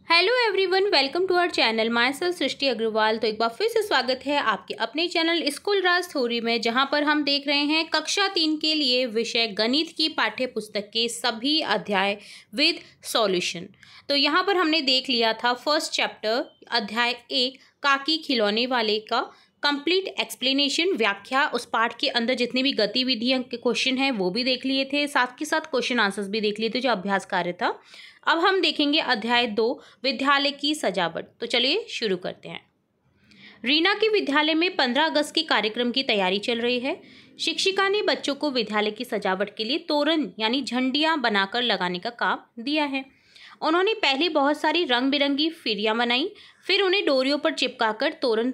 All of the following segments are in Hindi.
Hello everyone, welcome to our channel. Myself Srishti Agarwal. तो एक बार फिर से स्वागत है आपके अपने चैनल स्कूल राज थ्योरी में, जहां पर हम देख रहे हैं कक्षा 3 के लिए विषय गणित की पाठ्य पुस्तक के सभी अध्याय विद सॉल्यूशन। तो यहां पर हमने देख लिया था फर्स्ट चैप्टर अध्याय 1 काकी खिलौने वाले का कंप्लीट एक्सप्लेनेशन, व्याख्या। उस पाठ के अंदर जितनी भी गतिविधियां के क्वेश्चन हैं वो भी देख लिए थे, साथ के साथ क्वेश्चन आंसर्स भी देख लिए थे जो अभ्यास कार्य था। अब हम देखेंगे अध्याय 2 विद्यालय की सजावट। तो चलिए शुरू करते हैं। रीना के विद्यालय में 15 अगस्त के कार्यक्रम की तैयारी चल रही है। शिक्षिका ने बच्चों को विद्यालय की सजावट के लिए तोरण यानी झंडियां बनाकर लगाने का काम दिया है। उन्होंने पहले बहुत सारी रंग बिरंगी फिरियां बनाई, फिर उन्हें डोरियों पर चिपकाकर तोरण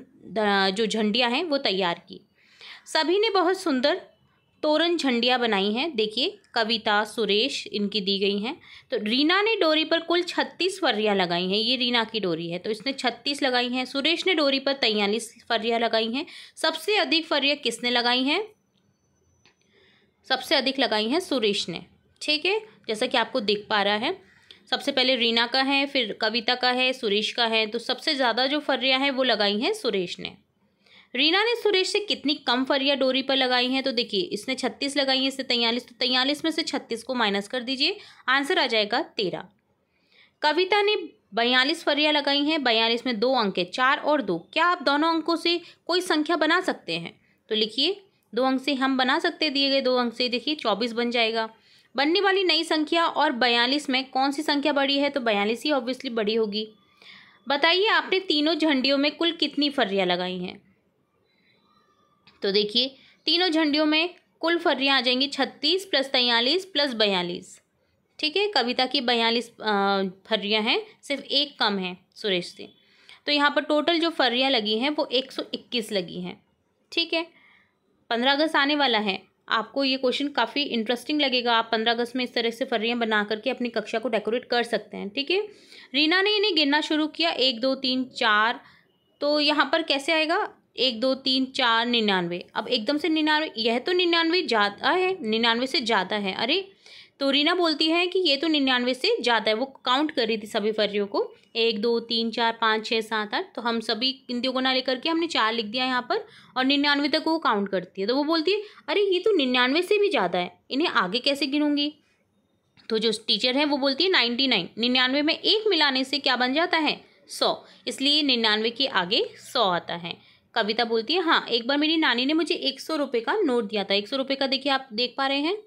जो झंडियां हैं वो तैयार की। सभी ने बहुत सुंदर तोरण झंडियां बनाई हैं। देखिए, कविता, सुरेश इनकी दी गई हैं। तो रीना ने डोरी पर कुल 36 फर्रियां लगाई हैं। ये रीना की डोरी है तो इसने 36 लगाई हैं। सुरेश ने डोरी पर 43 फर्रियां लगाई हैं। सबसे अधिक फर्रियां किसने लगाई हैं? सबसे अधिक लगाई हैं सुरेश ने। ठीक है, जैसा कि आपको दिख पा रहा है। सबसे पहले रीना का है, फिर कविता का है, सुरेश का है। तो सबसे ज़्यादा जो फर्रियां हैं वो लगाई हैं सुरेश ने। रीना ने सुरेश से कितनी कम फरियां डोरी पर लगाई हैं? तो देखिए, इसने 36 लगाई है, इससे 43। तो 43 में से 36 को माइनस कर दीजिए, आंसर आ जाएगा 13। कविता ने 42 फरियां लगाई हैं। 42 में 2 अंक है, 4 और 2। क्या आप दोनों अंकों से कोई संख्या बना सकते हैं? तो लिखिए, 2 अंक से हम बना सकते हैं। दिए गए 2 अंक से देखिए 24 बन जाएगा। बनने वाली नई संख्या और 42 में कौन सी संख्या बड़ी है? तो 42 ही ऑब्वियसली बड़ी होगी। बताइए, आपने तीनों झंडियों में कुल कितनी फर्रियां लगाई हैं? तो देखिए, तीनों झंडियों में कुल फर्रियां आ जाएंगी 36 + 43 + 42। ठीक है, कविता की 42 फर्रियां हैं, सिर्फ एक कम है सुरेश से। तो यहाँ पर टोटल जो फर्रियां लगी हैं वो 121 लगी हैं। ठीक है, 15 अगस्त आने वाला है। आपको ये क्वेश्चन काफ़ी इंटरेस्टिंग लगेगा। आप 15 अगस्त में इस तरह से फर्रियां बना करके अपनी कक्षा को डेकोरेट कर सकते हैं। ठीक है, रीना ने इन्हें गिनना शुरू किया, 1 2 3 4। तो यहाँ पर कैसे आएगा? 1 2 3 4 99। अब एकदम से 99, यह तो 99 ज़्यादा है, 99 से ज़्यादा है। अरे, तो रीना बोलती है कि ये तो 99 से ज़्यादा है। वो काउंट कर रही थी सभी फर्रियों को, 1 2 3 4 5 6 7 8। तो हम सभी गिनतियों को ना लेकर के हमने 4 लिख दिया यहाँ पर, और 99 तक वो काउंट करती है। तो वो बोलती है, अरे ये तो 99 से भी ज़्यादा है, इन्हें आगे कैसे गिनूंगी? तो जो टीचर है वो बोलती है 99। 99 में 1 मिलाने से क्या बन जाता है? 100। इसलिए 99 के आगे 100 आता है। कविता बोलती है, हाँ, एक बार मेरी नानी ने मुझे 100 रुपये का नोट दिया था। 100 रुपये का देखिए, आप देख पा रहे हैं,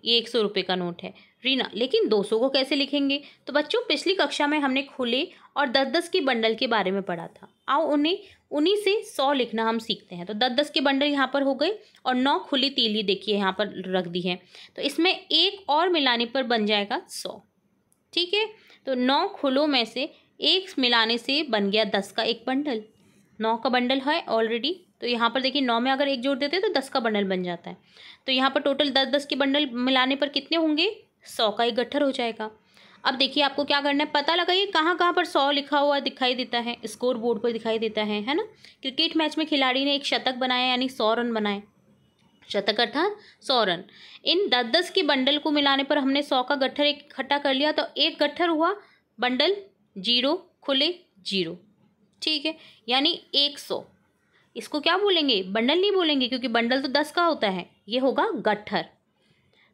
ये 100 रुपये का नोट है। रीना, लेकिन 200 को कैसे लिखेंगे? तो बच्चों, पिछली कक्षा में हमने खुले और 10-10 के बंडल के बारे में पढ़ा था। आओ उन्हीं से 100 लिखना हम सीखते हैं। तो 10-10 के बंडल यहाँ पर हो गए, और 9 खुली तीली देखिए यहाँ पर रख दी है। तो इसमें एक और मिलाने पर बन जाएगा 100। ठीक है, तो 9 खुलों में से 1 मिलाने से बन गया 10 का एक बंडल। 9 का बंडल है ऑलरेडी। तो यहाँ पर देखिए, 9 में अगर 1 जोड़ देते हैं तो 10 का बंडल बन जाता है। तो यहाँ पर टोटल 10-10 के बंडल मिलाने पर कितने होंगे? 100 का एक गट्ठर हो जाएगा। अब देखिए, आपको क्या करना है, पता लगाइए कहाँ कहाँ पर 100 लिखा हुआ दिखाई देता है। स्कोर बोर्ड पर दिखाई देता है ना। क्रिकेट मैच में खिलाड़ी ने एक शतक बनाया, यानी 100 रन बनाए। शतक अर्थात 100 रन। इन 10-10 के बंडल को मिलाने पर हमने 100 का गट्ठर इकट्ठा कर लिया। तो एक गट्ठर हुआ, बंडल 0 खुले 0। ठीक है, यानी 100। इसको क्या बोलेंगे? बंडल नहीं बोलेंगे, क्योंकि बंडल तो 10 का होता है, ये होगा गट्ठर।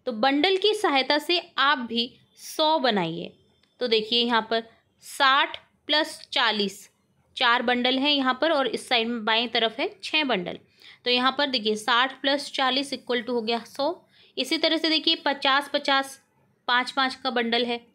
तो बंडल की सहायता से आप भी 100 बनाइए। तो देखिए, यहाँ पर 60 + 40, 4 बंडल हैं यहाँ पर, और इस साइड में बाएं तरफ है 6 बंडल। तो यहाँ पर देखिए, 60 + 40 = हो गया 100। इसी तरह से देखिए, 50-50, 5-5 का बंडल है।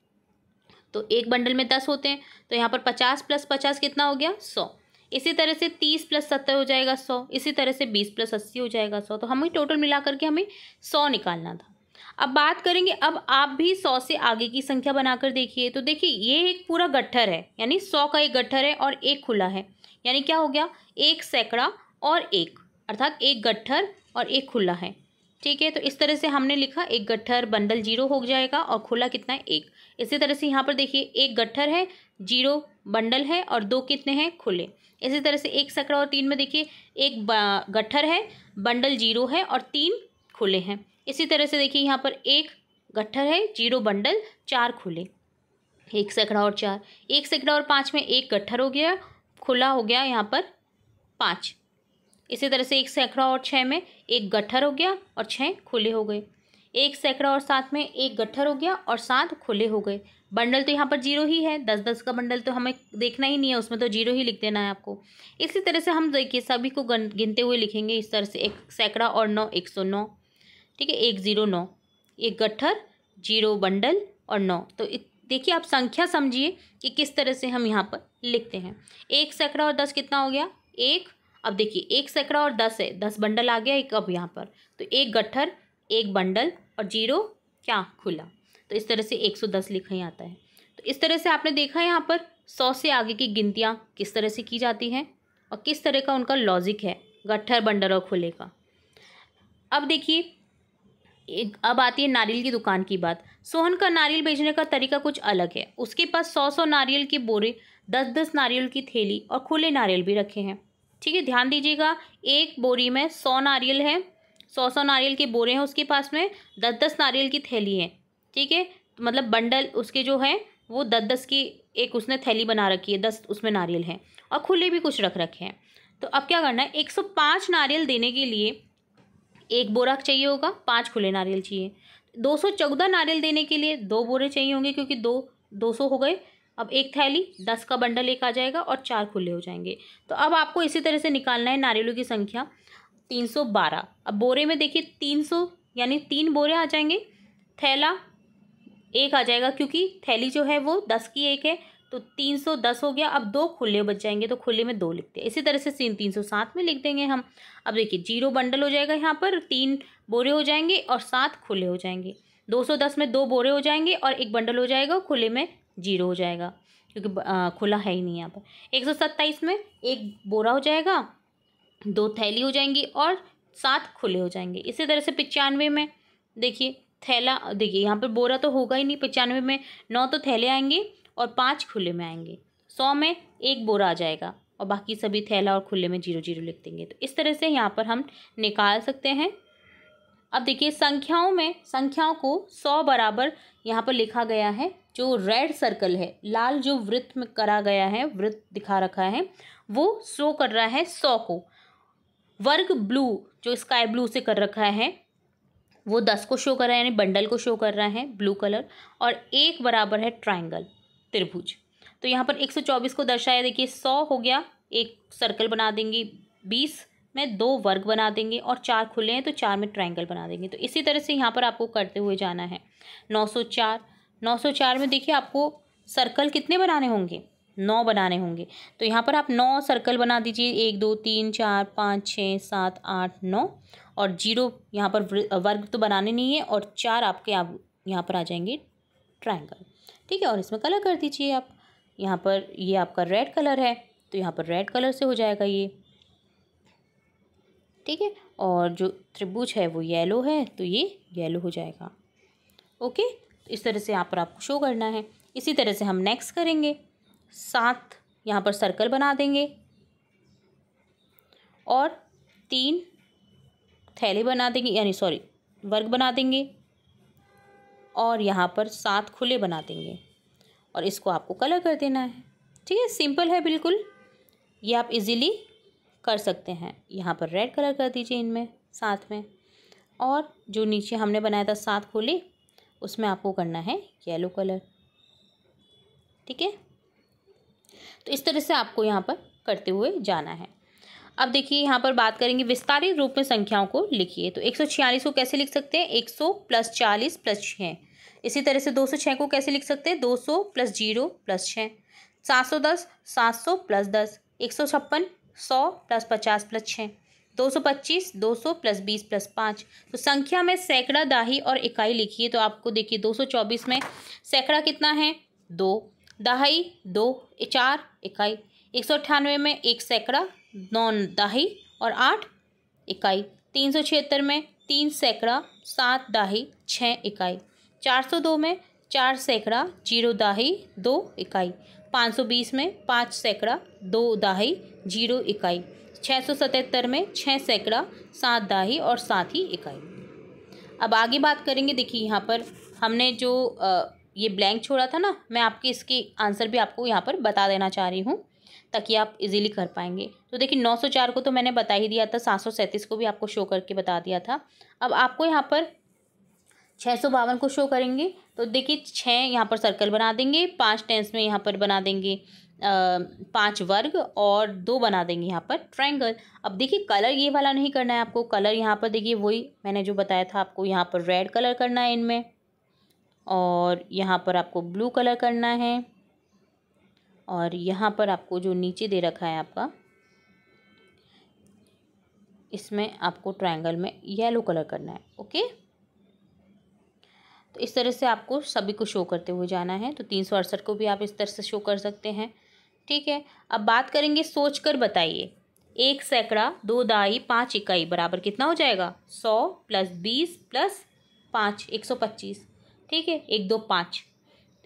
तो एक बंडल में 10 होते हैं। तो यहाँ पर 50 + 50 कितना हो गया? 100। इसी तरह से 30 + 70 हो जाएगा 100। इसी तरह से 20 + 80 हो जाएगा 100। तो हमें टोटल मिला करके हमें 100 निकालना था। अब बात करेंगे, अब आप भी 100 से आगे की संख्या बनाकर देखिए। तो देखिए, ये एक पूरा गट्ठर है, यानी 100 का एक गट्ठर है और एक खुला है। यानी क्या हो गया? 1 सैकड़ा और 1, अर्थात एक गट्ठर और एक खुला है। ठीक है, तो इस तरह से हमने लिखा, एक गट्ठर बंडल 0 हो जाएगा, और खुला कितना है? 1। इसी तरह से यहाँ पर देखिए, एक गट्ठर है, 0 बंडल है, और 2 कितने हैं? खुले। इसी तरह से 1 सैकड़ा और 3 में देखिए, एक गट्ठर है, बंडल 0 है, और 3 खुले हैं। इसी तरह से देखिए, यहाँ पर एक गट्ठर है, 0 बंडल, 4 खुले। 1 सैकड़ा और 4, 1 सैकड़ा और 5 में 1 गट्ठर हो गया, खुला हो गया यहाँ पर 5। इसी तरह से 1 सैकड़ा और 6 में 1 गट्ठर हो गया और 6 खुले हो गए। 1 सैकड़ा और 7 में 1 गट्ठर हो गया और 7 खुले हो गए। बंडल तो यहाँ पर 0 ही है, 10-10 का बंडल तो हमें देखना ही नहीं है, उसमें तो 0 ही लिख देना है आपको। इसी तरह से हम देखिए सभी को गिनते हुए लिखेंगे इस तरह से, 1 सैकड़ा और 9 109, ठीक है, 109, 1 गट्ठर, 0 बंडल और 9। तो देखिए आप संख्या समझिए कि किस तरह से हम यहाँ पर लिखते हैं। 1 सैकड़ा और 10 कितना हो गया? 1। अब देखिए 1 सैकड़ा और 10 है, 10 बंडल आ गया एक अब यहाँ पर, तो 1 गट्ठर, 1 बंडल और 0 क्या? खुला। तो इस तरह से 110 लिखा ही आता है। तो इस तरह से आपने देखा यहाँ पर 100 से आगे की गिनतियाँ किस तरह से की जाती हैं और किस तरह का उनका लॉजिक है गट्ठर, बंडल और खुले का। अब देखिए अब आती है नारियल की दुकान की बात। सोहन का नारियल बेचने का तरीका कुछ अलग है। उसके पास 100-100 नारियल के बोरे, 10-10 नारियल की थैली और खुले नारियल भी रखे हैं, ठीक है। ध्यान दीजिएगा, एक बोरी में 100 नारियल है, 100-100 नारियल के बोरे हैं उसके पास में, 10-10 नारियल की थैली है, ठीक है। मतलब बंडल उसके जो है वो 10-10 की एक उसने थैली बना रखी है, 10 उसमें नारियल हैं और खुले भी कुछ रख रखे हैं। तो अब क्या करना है, 105 नारियल देने के लिए 1 बोरा चाहिए होगा, 5 खुले नारियल चाहिए। 214 नारियल देने के लिए 2 बोरे चाहिए होंगे, क्योंकि 200 हो गए। अब 1 थैली, 10 का बंडल एक आ जाएगा और 4 खुले हो जाएंगे। तो अब आपको इसी तरह से निकालना है नारियलों की संख्या 312। अब बोरे में देखिए 300 यानी 3 बोरे आ जाएंगे, थैला 1 आ जाएगा क्योंकि थैली जो है वो 10 की 1 है, तो 310 हो गया। अब 2 खुले बच जाएंगे, तो खुले में 2 लिखते हैं। इसी तरह से 307 में लिख देंगे हम। अब देखिए 0 बंडल हो जाएगा यहाँ पर, 3 बोरे हो जाएंगे और 7 खुले हो जाएंगे। 210 में 2 बोरे हो जाएंगे और 1 बंडल हो जाएगा, खुले में 0 हो जाएगा क्योंकि खुला है ही नहीं यहाँ पर। 127 में 1 बोरा हो जाएगा, 2 थैली हो जाएंगी और 7 खुले हो जाएंगे। इसी तरह से 95 में देखिए थैला, देखिए यहाँ पर बोरा तो होगा ही नहीं, 95 में 9 तो थैले आएंगे और 5 खुले में आएंगे। 100 में 1 बोरा आ जाएगा और बाकी सभी थैला और खुले में 0-0 लिख देंगे। तो इस तरह से यहाँ पर हम निकाल सकते हैं। अब देखिए संख्याओं को 100 बराबर यहाँ पर लिखा गया है। जो रेड सर्कल है, लाल जो वृत्त में करा गया है, वृत्त दिखा रखा है, वो शो कर रहा है 100 को। वर्ग ब्लू जो स्काई ब्लू से कर रखा है वो 10 को शो कर रहा है, यानी बंडल को शो कर रहा है ब्लू कलर। और 1 बराबर है ट्रायंगल, त्रिभुज। तो यहाँ पर 124 को दर्शाया, देखिए 100 हो गया, एक सर्कल बना देंगे, 20 में 2 वर्ग बना देंगे और 4 खुले हैं तो 4 में ट्रायंगल बना देंगे। तो इसी तरह से यहाँ पर आपको करते हुए जाना है। 904 में देखिए आपको सर्कल कितने बनाने होंगे? 9 बनाने होंगे। तो यहाँ पर आप 9 सर्कल बना दीजिए, 1 2 3 4 5 6 7 8 9 और 0 यहाँ पर वर्ग तो बनाने नहीं है और 4 आपके यहाँ पर आ जाएंगे ट्रायंगल, ठीक है। और इसमें कलर कर दीजिए आप। यहाँ पर ये आपका रेड कलर है तो यहाँ पर रेड कलर से हो जाएगा ये, ठीक है। और जो त्रिभुज है वो येलो है तो ये येलो हो जाएगा, ओके। तो इस तरह से यहाँ पर आपको शो करना है। इसी तरह से हम नेक्स्ट करेंगे, 7 यहाँ पर सर्कल बना देंगे और 3 थैले बना देंगे, यानी सॉरी वर्ग बना देंगे और यहाँ पर 7 खुले बना देंगे और इसको आपको कलर कर देना है, ठीक है। सिंपल है बिल्कुल, ये आप इजीली कर सकते हैं। यहाँ पर रेड कलर कर दीजिए इनमें साथ में, और जो नीचे हमने बनाया था 7 खुले उसमें आपको करना है येलो कलर, ठीक है। तो इस तरह से आपको यहाँ पर करते हुए जाना है। अब देखिए यहाँ पर बात करेंगे विस्तारित रूप में संख्याओं को लिखिए। तो 146 को कैसे लिख सकते हैं? 100 + 40 + 6। इसी तरह से 206 को कैसे लिख सकते हैं? 200 + 0 + 6। 710 700 + 10। 156 100 + 50 + 6। 225 200 + 20 + 5। तो संख्या में सैकड़ा, दाही और इकाई लिखिए। तो आपको देखिए 224 में सैकड़ा कितना है? 2, दहाई 2, 4 इकाई। 198 में 1 सैकड़ा, 9 दाही और 8 इकाई। 376 में 3 सैकड़ा, 7 दाही 6 इकाई। 402 में 4 सैकड़ा, 0 दाही 2 इकाई। 520 में 5 सैकड़ा, 2 दाही 0 इकाई। 677 में 6 सैकड़ा, 7 दाही और 7 ही इकाई। अब आगे बात करेंगे, देखिए यहाँ पर हमने जो ये ब्लैंक छोड़ा था ना, मैं आपके इसके आंसर भी आपको यहाँ पर बता देना चाह रही हूँ ताकि आप इजीली कर पाएंगे। तो देखिए 904 को तो मैंने बता ही दिया था, 737 को भी आपको शो करके बता दिया था। अब आपको यहाँ पर 652 को शो करेंगे। तो देखिए 6 यहाँ पर सर्कल बना देंगे, 5 टेंस में यहाँ पर बना देंगे 5 वर्ग और 2 बना देंगे यहाँ पर ट्रायंगल। अब देखिए कलर ये वाला नहीं करना है आपको, कलर यहाँ पर देखिए वही मैंने जो बताया था आपको, यहाँ पर रेड कलर करना है इनमें और यहाँ पर आपको ब्लू कलर करना है और यहाँ पर आपको जो नीचे दे रखा है आपका, इसमें आपको ट्रायंगल में येलो कलर करना है। ओके, तो इस तरह से आपको सभी को शो करते हुए जाना है। तो 368 को भी आप इस तरह से शो कर सकते हैं। ठीक है, अब बात करेंगे सोचकर बताइए। 1 सैकड़ा 2 दहाई 5 इकाई बराबर कितना हो जाएगा? 100 + 20 + 5 125। ठीक है, 1 2 5।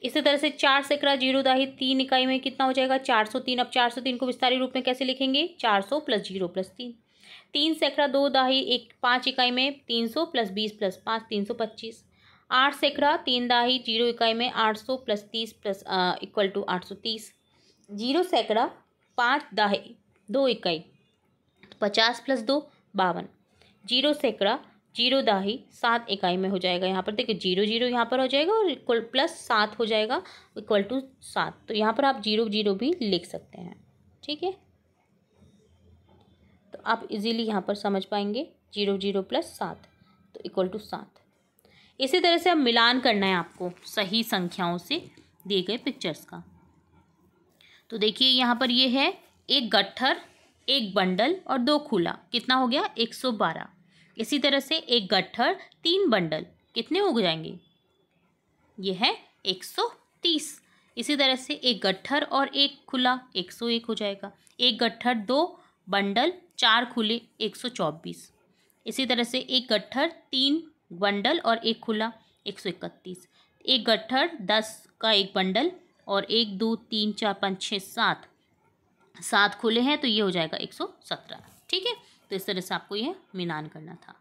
इसी तरह से 4 सैकड़ा 0 दहाई 3 इकाई में कितना हो जाएगा? 403। अब 403 को विस्तारित रूप में कैसे लिखेंगे? 400 + 0 + 3। 3 सैकड़ा 2 दहाई 5 इकाई में 300 + 20 + 5 325। 8 सैकड़ा 3 दहाई 0 इकाई में 800 + 30 = 830। 0 सैकड़ा 5 दहाई 2 इकाई 50 + 2 52। 0 सैकड़ा 0 दहाई 7 इकाई में हो जाएगा। यहाँ पर देखिए 0 0 यहाँ पर हो जाएगा और इक्वल +7 हो जाएगा = 7। तो यहाँ पर आप 0 0 भी लिख सकते हैं। ठीक है, तो आप इजीली यहाँ पर समझ पाएंगे 0 0 + 7 तो = 7। इसी तरह से अब मिलान करना है आपको सही संख्याओं से दिए गए पिक्चर्स का। तो देखिए यहाँ पर ये है 1 गट्ठर 1 बंडल और 2 खुला, कितना हो गया? 112। इसी तरह से 1 गट्ठर 3 बंडल कितने हो जाएंगे? ये है 130। इसी तरह से 1 गट्ठर और 1 खुला 101 हो जाएगा। 1 गट्ठर 2 बंडल 4 खुले 124। इसी तरह से 1 गट्ठर 3 बंडल और 1 खुला 131। 1 गट्ठर 10 का 1 बंडल और 1 2 3 4 5 6 7 खुले हैं तो ये हो जाएगा 117। ठीक है, तो इस तरह से आपको यह मिलान करना था।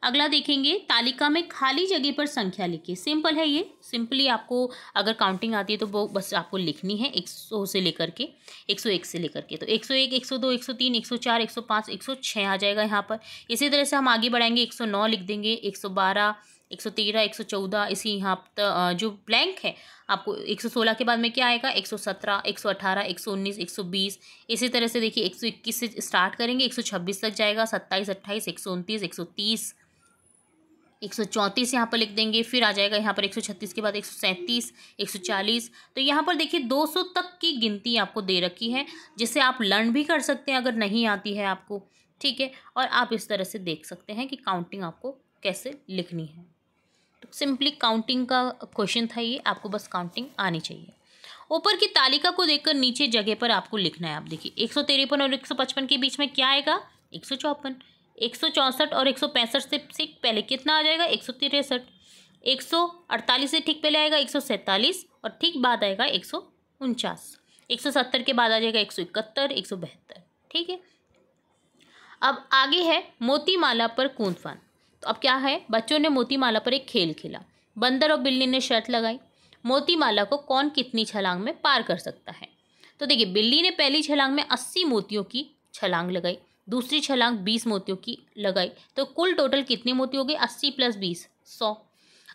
अगला देखेंगे, तालिका में खाली जगह पर संख्या लिखिए। सिंपल है ये, सिंपली आपको अगर काउंटिंग आती है तो वो बस आपको लिखनी है 100 से लेकर के 101 से लेकर के। तो 101 102 103 104 105 106 आ जाएगा यहाँ पर। इसी तरह से हम आगे बढ़ाएंगे, 109 लिख देंगे, 112 113 114। इसी यहाँ जो ब्लैंक है आपको 116 के बाद में क्या आएगा? 117 118 119 120। इसी तरह से देखिए 121 से स्टार्ट करेंगे, 126 तक जाएगा, 27 28 129 130 134 यहाँ पर लिख देंगे। फिर आ जाएगा यहाँ पर 136 के बाद 137 140। तो यहाँ पर देखिए 200 तक की गिनती आपको दे रखी है, जिसे आप लर्न भी कर सकते हैं अगर नहीं आती है आपको। ठीक है, और आप इस तरह से देख सकते हैं कि काउंटिंग आपको कैसे लिखनी है। तो सिंपली काउंटिंग का क्वेश्चन था ये, आपको बस काउंटिंग आनी चाहिए। ऊपर की तालिका को देखकर नीचे जगह पर आपको लिखना है। आप देखिए 153 और 155 के बीच में क्या आएगा? 154। 164 और 165 से पहले कितना आ जाएगा? 163। 148 से ठीक पहले आएगा 147 और ठीक बाद आएगा 149। 170 के बाद आ जाएगा 171 172। ठीक है, अब आगे है मोतीमाला पर कूदफान। तो अब क्या है, बच्चों ने मोतीमाला पर एक खेल खेला। बंदर और बिल्ली ने शर्त लगाई, मोतीमाला को कौन कितनी छलांग में पार कर सकता है। तो देखिए बिल्ली ने पहली छलांग में 80 मोतियों की छलांग लगाई, दूसरी छलांग 20 मोतियों की लगाई, तो कुल टोटल कितने मोती हो गए? 80 + 20 100।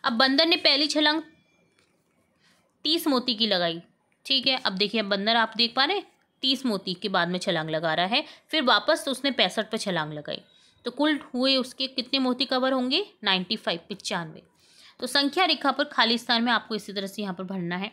अब बंदर ने पहली छलांग 30 मोती की लगाई। ठीक है, अब देखिए बंदर आप देख पा रहे हैं 30 मोती के बाद में छलांग लगा रहा है, फिर वापस उसने 65 पे छलांग लगाई, तो कुल हुए उसके कितने मोती कवर होंगे? 95 95। तो संख्या रेखा पर खाली स्थान में आपको इसी तरह से यहाँ पर भरना है।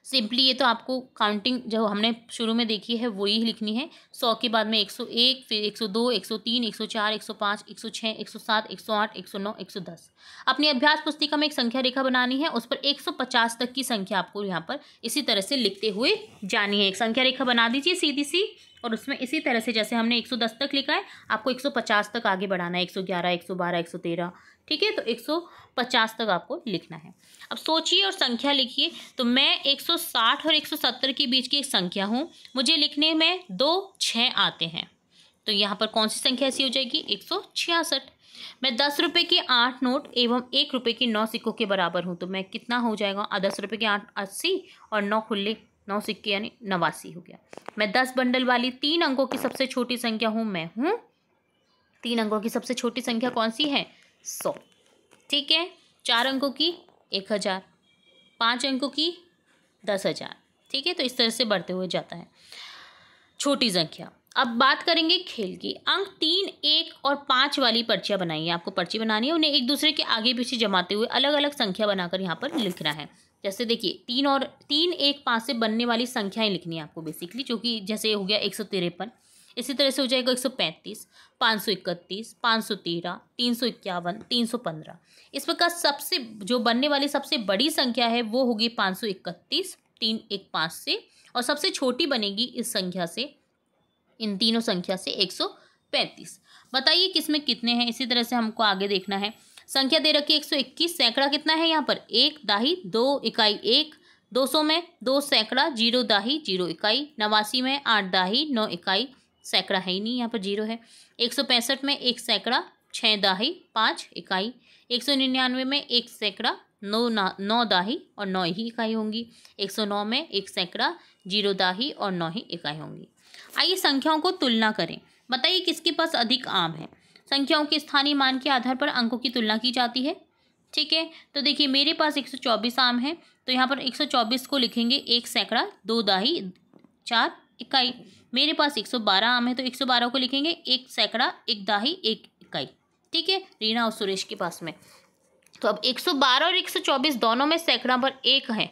सिंपली ये तो आपको काउंटिंग जो हमने शुरू में देखी है वही लिखनी है। 100 के बाद में 101, फिर 102 103 104 105 106 107 108 109 110। अपनी अभ्यास पुस्तिका में एक संख्या रेखा बनानी है, उस पर 150 तक की संख्या आपको यहाँ पर इसी तरह से लिखते हुए जानी है। एक संख्या रेखा बना दीजिए सीधी सी, और उसमें इसी तरह से जैसे हमने 110 तक लिखा है आपको 150 तक आगे बढ़ाना है। 111 112 113। ठीक है, तो 150 तक आपको लिखना है। अब सोचिए और संख्या लिखिए। तो मैं 160 और 170 के बीच की एक संख्या हूँ, मुझे लिखने में 2 6 आते हैं, तो यहाँ पर कौन सी संख्या ऐसी हो जाएगी? 166। मैं 10 रुपये के 8 नोट एवं 1 रुपये के 9 सिक्कों के बराबर हूँ, तो मैं कितना हो जाएगा, 10 रुपये के 8 80 और 9 खुले 9 सिक्के यानी 89 हो गया। मैं 10 बंडल वाली 3 अंकों की सबसे छोटी संख्या हूँ, मैं हूँ 3 अंकों की सबसे छोटी संख्या कौन सी है, 100। ठीक है, 4 अंकों की 1000, 5 अंकों की 10,000। ठीक है, तो इस तरह से बढ़ते हुए जाता है छोटी संख्या। अब बात करेंगे खेल की। अंक 3, 1 और 5 वाली पर्चियाँ बनाइए। आपको पर्ची बनानी है, उन्हें एक दूसरे के आगे पीछे जमाते हुए अलग अलग संख्या बनाकर यहाँ पर लिखना है। जैसे देखिए 3, 1, 5 से बनने वाली संख्याएं लिखनी है आपको बेसिकली, जो कि जैसे हो गया 153, इसी तरह से हो जाएगा 135, 531, 513, 351, 315। इस प्रकार सबसे जो बनने वाली सबसे बड़ी संख्या है वो होगी 531 3, 1, 5 से, और सबसे छोटी बनेगी इस संख्या से, इन तीनों संख्या से 135। बताइए किसमें कितने हैं, इसी तरह से हमको आगे देखना है। संख्या दे रखी 121, सैकड़ा कितना है यहाँ पर, 1 दाही 2 इकाई 1, 200 में 2 सैकड़ा 0 दाही 0 इकाई, 89 में 8 दाही 9 इकाई, सैकड़ा है ही नहीं यहाँ पर 0 है। 165 में 1 सैकड़ा 6 दाही 5 इकाई, 199 में 1 सैकड़ा 9 दाही और 9 ही इकाई होंगी, 109 में 1 सैकड़ा 0 दाही और 9 ही इकाई होंगी। आइए संख्याओं को तुलना करें। बताइए किसके पास अधिक आम है। संख्याओं के स्थानीय मान के आधार पर अंकों की तुलना की जाती है। ठीक है, तो देखिए मेरे पास 124 आम है, तो यहाँ पर 124 को लिखेंगे 1 सैकड़ा 2 दाही 4 इकाई। मेरे पास 112 आम है, तो 112 को लिखेंगे 1 सैकड़ा 1 दाही 1 इकाई। ठीक है, रीना और सुरेश के पास में। तो अब 112 और 124 दोनों में सैकड़ा पर 1 है,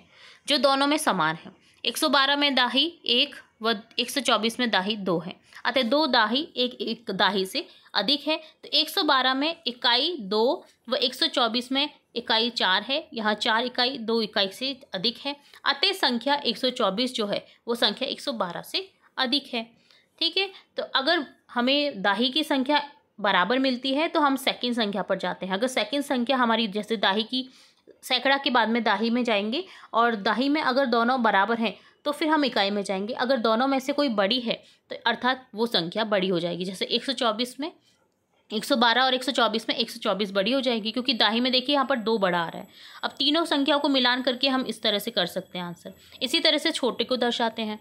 जो दोनों में समान है। 112 में दाही 1 व 124 में दाही 2 है, अतः 2 दाही 1 दाही से अधिक है। तो 112 में इकाई 2 व 124 में इकाई 4 है, यहाँ 4 इकाई 2 इकाई से अधिक है, अतः संख्या 124 जो है वो संख्या 112 से अधिक है। ठीक है, तो अगर हमें दाही की संख्या बराबर मिलती है तो हम सेकंड संख्या पर जाते हैं। अगर सेकंड संख्या हमारी जैसे दाही की सैकड़ा के बाद में दाही में जाएंगे, और दाही में अगर दोनों बराबर हैं तो फिर हम इकाई में जाएंगे। अगर दोनों में से कोई बड़ी है तो अर्थात वो संख्या बड़ी हो जाएगी। जैसे 124 में 112 और 124 में 124 बड़ी हो जाएगी, क्योंकि दाही में देखिए यहाँ पर 2 बड़ा आ रहा है। अब तीनों संख्याओं को मिलान करके हम इस तरह से कर सकते हैं आंसर। इसी तरह से छोटे को दर्शाते हैं।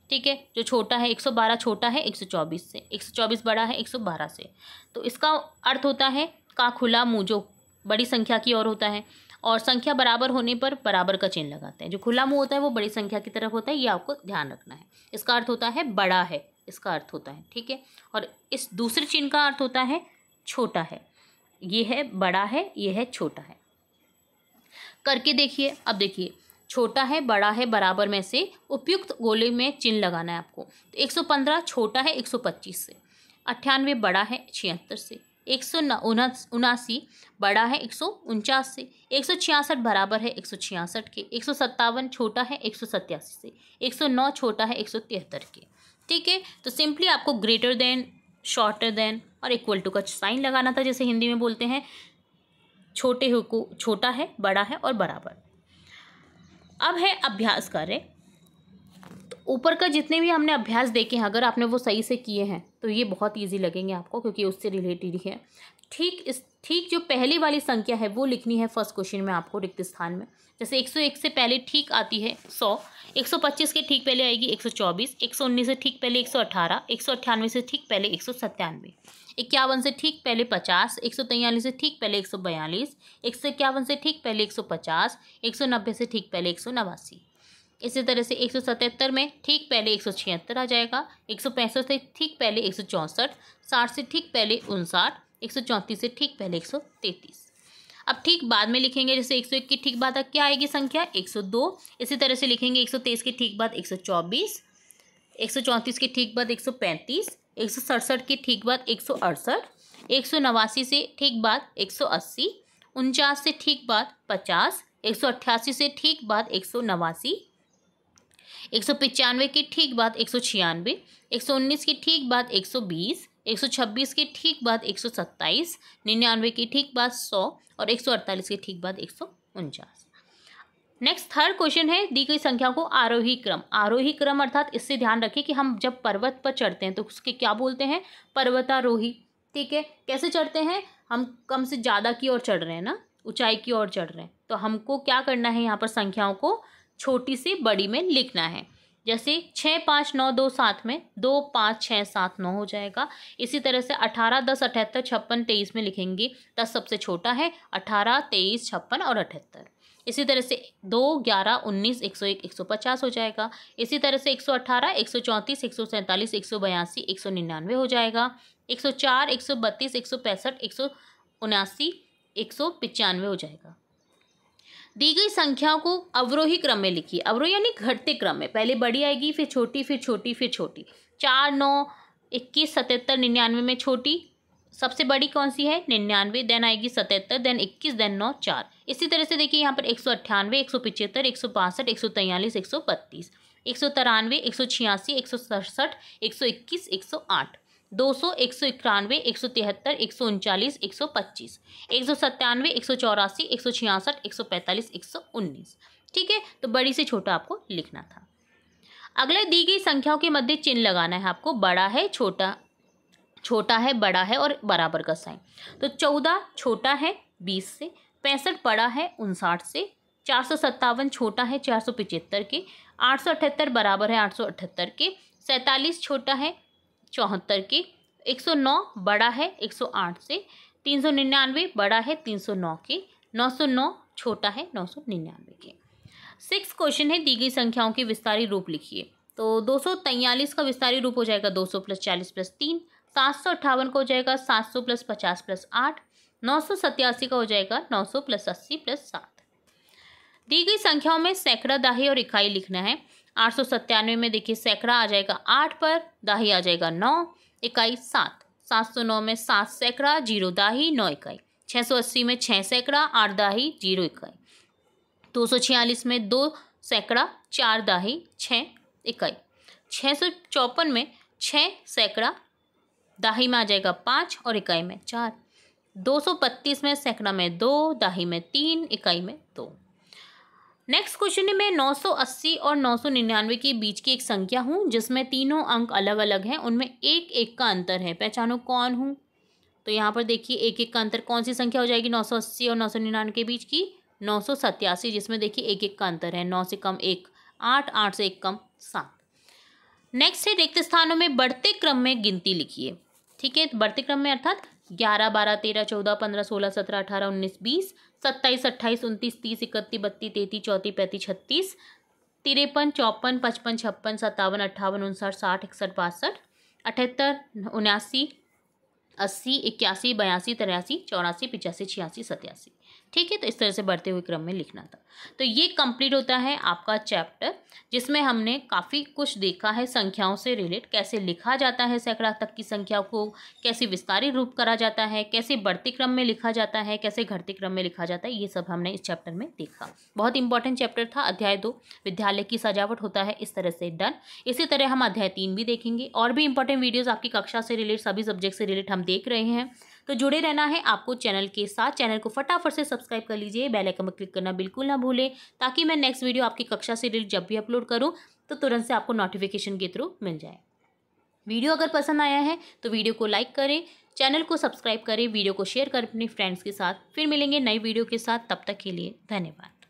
ठीक है, जो छोटा है 112 छोटा है 124 से, 124 बड़ा है 112 से। तो इसका अर्थ होता है का खुला मुंह जो बड़ी संख्या की ओर होता है, और संख्या बराबर होने पर बराबर का चिन्ह लगाते हैं। जो खुला मुंह होता है वो बड़ी संख्या की तरफ होता है, ये आपको ध्यान रखना है। इसका अर्थ होता है बड़ा है, इसका अर्थ होता है। ठीक है, और इस दूसरे चिन्ह का अर्थ होता है छोटा है। ये है बड़ा है, ये है छोटा है। करके देखिए। अब देखिए छोटा है बड़ा है बराबर में से उपयुक्त गोले में चिन्ह लगाना है आपको। तो 115 छोटा है 125 से, 98 बड़ा है 76 से, 179 बड़ा है 149 से, 166 बराबर है 166 के, 157 छोटा है 187 से, 109 छोटा है 173 के। ठीक है, तो सिंपली आपको ग्रेटर देन, शॉर्टर देन और इक्वल टू का साइन लगाना था, जैसे हिंदी में बोलते हैं छोटे हो को छोटा है, बड़ा है और बराबर। अब है अभ्यास कार्य। तो ऊपर का जितने भी हमने अभ्यास देखे हैं, अगर आपने वो सही से किए हैं तो ये बहुत इजी लगेंगे आपको, क्योंकि उससे रिलेटेड ही है। ठीक जो पहली वाली संख्या है वो लिखनी है फर्स्ट क्वेश्चन में आपको रिक्त स्थान में। जैसे 101 से पहले ठीक आती है 100, 125 के ठीक पहले आएगी 124, 119 से ठीक पहले 118, 198 से ठीक पहले 197, 51 से ठीक पहले 50, 143 से ठीक पहले 142, 151 से ठीक पहले 150, 190 से ठीक पहले 189। इसी तरह से 177 में ठीक पहले 176 आ जाएगा, 165 से ठीक पहले 164, 60 से ठीक पहले 59, 134 से ठीक पहले 133। अब ठीक बाद में लिखेंगे, जैसे 101 की ठीक बाद क्या आएगी संख्या 102। इसी तरह से लिखेंगे 123 की ठीक बाद 124, 134 की ठीक बाद 135, 167 की ठीक बाद 168, 189 से ठीक बाद 180, 49 से ठीक बाद 50, 188 से ठीक बाद 189, 195 की ठीक बाद 196, 119 की ठीक बाद 120, 126 की ठीक बाद 127, 99 की ठीक बाद 100 और 148 की ठीक बाद 149। नेक्स्ट थर्ड क्वेश्चन है, दी गई संख्या को आरोही क्रम। आरोही क्रम अर्थात इससे ध्यान रखें कि हम जब पर्वत पर चढ़ते हैं तो उसके क्या बोलते हैं, पर्वतारोही। ठीक है, कैसे चढ़ते हैं, हम कम से ज़्यादा की ओर चढ़ रहे हैं ना, ऊंचाई की ओर चढ़ रहे हैं, तो हमको क्या करना है, यहाँ पर संख्याओं को छोटी से बड़ी में लिखना है। जैसे 6 5 9 2 7 में 2 5 6 7 9 हो जाएगा। इसी तरह से 18 10 78 56 23 में लिखेंगे, 10 सबसे छोटा है, 18 23 56 और 78। इसी तरह से 2 11 19 101 150 हो जाएगा। इसी तरह से 118 134 147 182 199 हो जाएगा। 104 132 165 179 195 हो जाएगा। दी गई संख्याओं को अवरोही क्रम में लिखिए। अवरोही यानी घटते क्रम में, पहले बड़ी आएगी, फिर छोटी, फिर छोटी, फिर छोटी। 4 9 21 77 99 में छोटी सबसे बड़ी कौन सी है, 99, देन आएगी 77, देन 21, देन 9 4। इसी तरह से देखिए यहाँ पर 198 175 162 143 132 193 186 167 121 108 200 191 173 139 125 197 184 166 145 119। ठीक है, तो बड़ी से छोटा आपको लिखना था। अगले दी गई संख्याओं के मध्य चिन्ह लगाना है आपको, बड़ा है, छोटा, छोटा है, बड़ा है और बराबर का साइन। तो 14 छोटा है 20 से, 65 बड़ा है 59 से, 457 छोटा है 475 के, 878 बराबर है 878 के, 47 छोटा है 74 के, 109 बड़ा है 108 से, 399 बड़ा है 309 के, 909 छोटा है 999 के। 6 क्वेश्चन है, दी गई संख्याओं के विस्तारी रूप लिखिए। तो 243 का विस्तारी रूप हो जाएगा 200 + 40 + 3। 758 का हो जाएगा 700 + 50 + 8। 987 का हो जाएगा 900 + 80 + 7। दी गई संख्याओं में सैकड़ा, दाही और इकाई लिखना है। 897 में देखिए सैकड़ा आ जाएगा 8 पर, दाही आ जाएगा 9, इकाई 7। 709 में 7 सैकड़ा, 0 दाही, 9 इकाई। 680 में 6 सैकड़ा, 8 दाही, 0 इकाई। 246 में 2 सैकड़ा, 4 दाही, 6 इकाई। 654 में 6 सैकड़ा, दाही में आ जाएगा 5 और इकाई में 4। 232 में सैकड़ा में 2, दाही में 3, इकाई में 2। नेक्स्ट क्वेश्चन है, मैं 980 और 999 के बीच की एक संख्या हूँ जिसमें तीनों अंक अलग अलग हैं, उनमें एक एक का अंतर है, पहचानो कौन हूँ। तो यहाँ पर देखिए एक एक का अंतर कौन सी संख्या हो जाएगी 980 और 999 के बीच की, 987, जिसमें देखिए एक एक का अंतर है, 9 से कम 1 8, 8 से 1 कम 7। नेक्स्ट है, रिक्त स्थानों में बढ़ते क्रम में गिनती लिखिए। ठीक है, तो बढ़ते क्रम में अर्थात 11 12 13 14 15 16 17 18 19 20 27 28 29 30 31 32 33 34 35 36 53 54 55 56 57 58 59 60 61 62 78 79 80 81 82 83 84 85 86 87। ठीक है, तो इस तरह से बढ़ते हुए क्रम में लिखना था। तो ये कंप्लीट होता है आपका चैप्टर, जिसमें हमने काफ़ी कुछ देखा है संख्याओं से रिलेट, कैसे लिखा जाता है सैकड़ा तक की संख्या को, कैसे विस्तारी रूप करा जाता है, कैसे बढ़ते क्रम में लिखा जाता है, कैसे घटते क्रम में लिखा जाता है, ये सब हमने इस चैप्टर में देखा। बहुत इंपॉर्टेंट चैप्टर था। अध्याय 2 विद्यालय की सजावट होता है इस तरह से डन। इसी तरह हम अध्याय 3 भी देखेंगे, और भी इंपॉर्टेंट वीडियोज़ आपकी कक्षा से रिलेट, सभी सब्जेक्ट से रिलेट हम देख रहे हैं। तो जुड़े रहना है आपको चैनल के साथ। चैनल को फटाफट से सब्सक्राइब कर लीजिए, बेल आइकन पर क्लिक करना बिल्कुल ना भूलें, ताकि मैं नेक्स्ट वीडियो आपकी कक्षा से रिलेटेड जब भी अपलोड करूं तो तुरंत से आपको नोटिफिकेशन के थ्रू मिल जाए। वीडियो अगर पसंद आया है तो वीडियो को लाइक करें, चैनल को सब्सक्राइब करें, वीडियो को शेयर करें अपने फ्रेंड्स के साथ। फिर मिलेंगे नई वीडियो के साथ, तब तक के लिए धन्यवाद।